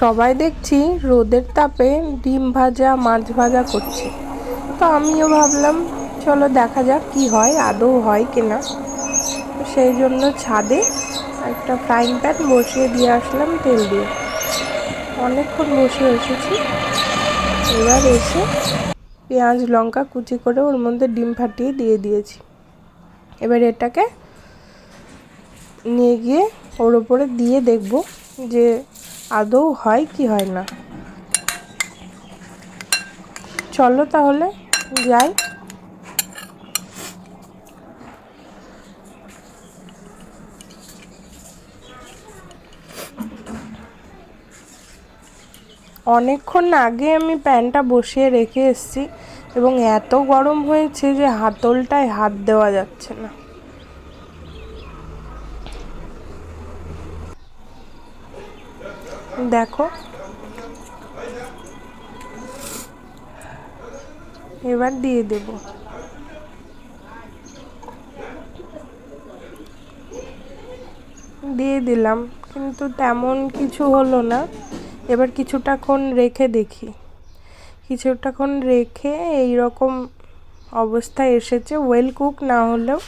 সবাই দেখছি রোদের তাপে ডিম ভাজা মাছ ভাজা করছে, তো আমিও ভাবলাম চলো দেখা যাক কি হয়, আদৌ হয় কিনা। তো সেই জন্য ছাদে একটা ফ্রাইং প্যান বসিয়ে দিয়ে আসলাম তেল দিয়ে। অনেকক্ষণ বসে এসেছি, এবার এসে পেঁয়াজ লঙ্কা কুচি করে ওর মধ্যে ডিম ফাটিয়ে দিয়ে দিয়েছি। এবার এটাকে নিয়ে গিয়ে ওর ওপরে দিয়ে দেখব যে আদৌ হয় কি হয় না। চলো তাহলে যাই। অনেকক্ষণ আগে আমি প্যানটা বসিয়ে রেখে এসেছি এবং এত গরম হয়েছে যে হাতলটায় হাত দেওয়া যাচ্ছে না। দেখো, এবার দিয়ে দেব। দিয়ে দিলাম, কিন্তু তেমন কিছু হলো না। এবার কিছুটাক্ষণ রেখে দেখি। কিছুটাক্ষণ রেখে এই রকম অবস্থায় এসেছে, ওয়েল কুক না হলেও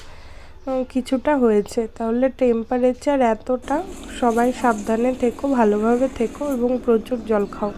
কিছুটা হয়েছে। তাহলে টেম্পারেচার এতটা। সবাই সাবধানে থেকো, ভালোভাবে থেকো এবং প্রচুর জল খাও।